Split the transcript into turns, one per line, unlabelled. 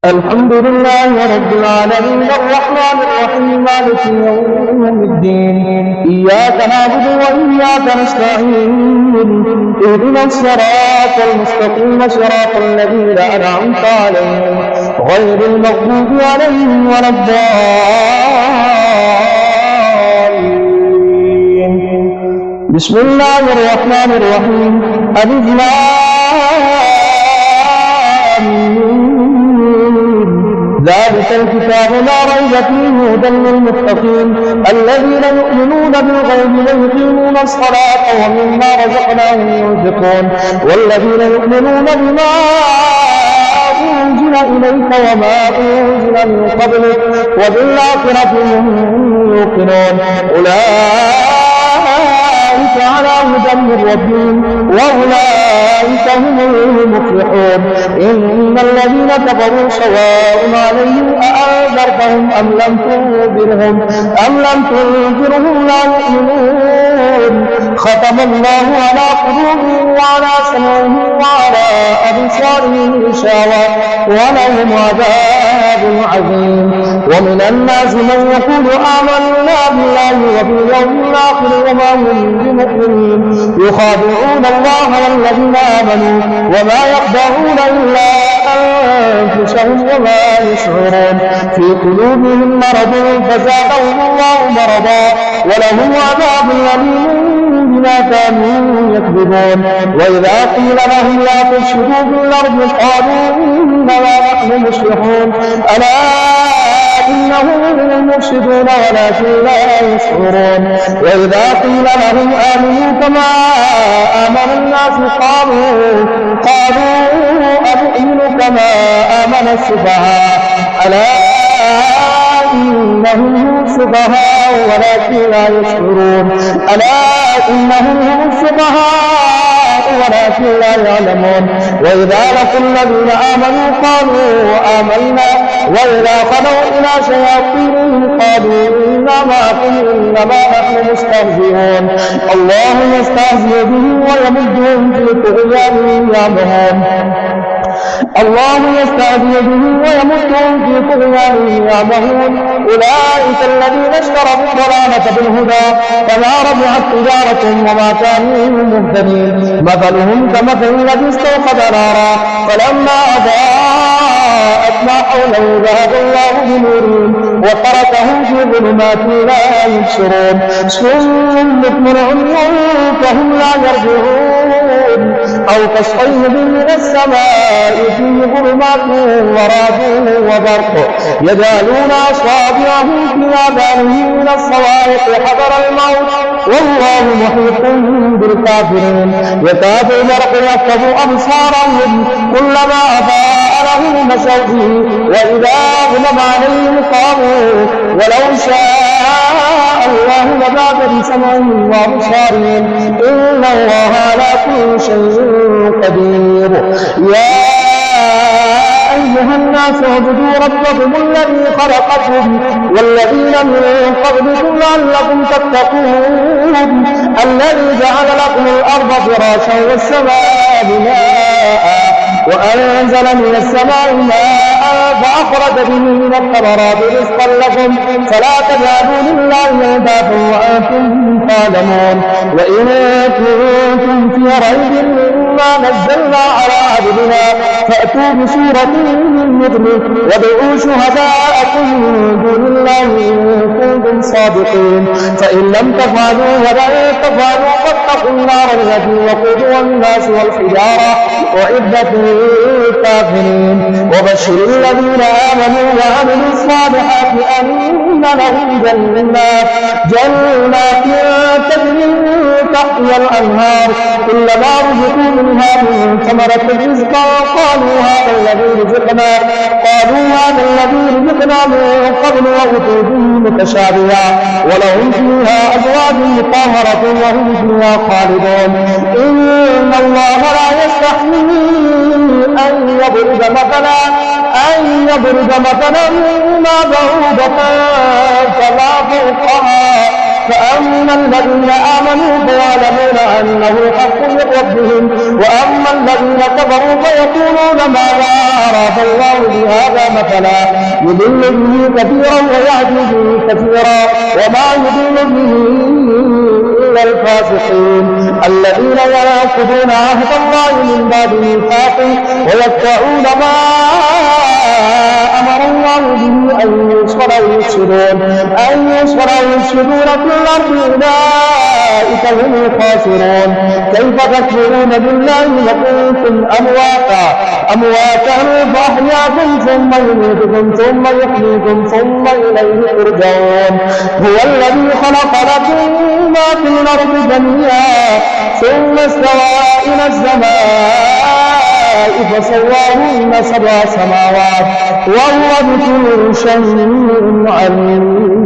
الحمد لله رب العالمين الرحمن الرحيم مالك يوم الدين إياك نعبد وإياك نستعين اهدنا الصراط المستقيم صراط الذين أنعمت عليهم غير المغضوب عليهم ولا الضالين. بسم الله الرحمن الرحيم. ألف ذلك الكتاب لا ريب فيه هدى للمتقين الذين يؤمنون بالغيب ويقيمون الصلاة ومما رزقناهم ينفقون والذين يؤمنون بما أنزل إليك وما أنزل من قبلك وبالآخرة هم يوقنون أولئك على هدى من ربهم وأولئك هم المفلحون. إن الذين كفروا سواء عليهم أأنذرتهم أم لم تنذرهم لا يؤمنون. ختم الله على قلوبهم وعلى سمعهم وعلى أبصارهم غشاوة ولهم عذاب عظيم. ومن الناس من يقول آمنا بالله وباليوم الآخر وما هم بمؤمنين يخادعون الله والذين آمنوا وما يخدعون إلا أنفسهم وما يشعرون. في قلوبهم مرض فزادهم الله مرضا ولهم عذاب أليم بما كانوا يكذبون. وإذا قيل لهم لا تفسدوا في الأرض قالوا إنما نحن مصلحون ألا إنهم هم المفسدون ولكن لا يشعرون. وإذا قيل لهم آمنوا كما آمن الناس قالوا أنؤمن كما آمن السفهاء ألا إنهم هم السفهاء ولكن لا يشعرون. ألا إنهم هم السفهاء ولكن لا يعلمون. وإذا لقوا الذين آمنوا قالوا آمنا وإذا خلوا إلى شياطينهم قالوا إنا معكم إنما نحن مستهزئون. الله يستهزئ بهم ويمدهم في طغيانهم يعمهون. الله يستهزئ بهم ويمدهم في طغيانهم يعمهون. أولئك الذين اشتروا الضلالة بالهدى فما ربحت تجارتهم وما كانوا مهتدين. مثلهم كمثل الذي استوقد نارا فلما أضاءت ما حوله ذهب الله بنورهم وتركهم في ظلمات لا يبصرون. صم بكم عمي فهم لا يرجعون أو كالصيب من السماء فيه ظلمات ورعد وبرق يجعلون أصابعهم في آذانهم من الصواعق حذر الموت والله محيط بالكافرين. يكاد البرق يخطف أبصارهم كلما أضاء لهم مشوا فيه وإذا أظلم عليهم قاموا ولو شاء الله لذهب بسمعهم وأبصارهم إن الله على كل شيء قدير. يا أيها الناس اعبدوا ربكم الذي خلقكم والذين من قبلكم لعلكم تتقون الذي جعل لكم الأرض فراشا والسماء بناء وأنزل من السماء ماء فأخرج به من الثمرات رزقا لكم فلا تجعلوا لله أندادا وأنتم تعلمون. وإن كنتم في ريب مما نزلنا على عبدنا فأتوا بسورة من مثله وادعوا شهداءكم من دون الله إن كنتم صادقين فإن لم تفعلوا ولن تفعلوا فاتقوا النار التي وقودها الناس والحجارة أعدت للكافرين. وبشر الذين آمنوا وعملوا الصالحات أن لهم جنات تجري من تحتها الأنهار كلما رزقوا منها من ثمرة رزقا قالوا هذا الذي رزقنا من قبل وأتوا به متشابها ولهم فيها أزواج مطهرة وهم فيها خالدون. إن الله لا يستحيي أن يضرب مثلا ما بعوضة فما فوقها فأما الذين آمنوا فيعلمون أنه الحق من ربهم وأما الذين كفروا فيقولون ماذا أراد الله بهذا مثلا يضل به كثيرا ويهدي به كثيرا وما يضل به إلا الفاسقين الذين ينقضون عهد الله من بعد ميثاقه ويقطعون ما أمر الله به أن يوصل ويفسدون في الأرض أولئك هم الخاسرون كيف تكفرون بالله وكنتم أمواتا فأحياكم ثم يميتكم ثم يحييكم ثم إليه ترجعون هو الذي خلق لكم ما في الأرض جميعا ثم استوى إلى السماء فسواهن 7 سماوات وهو بكل شيء عليم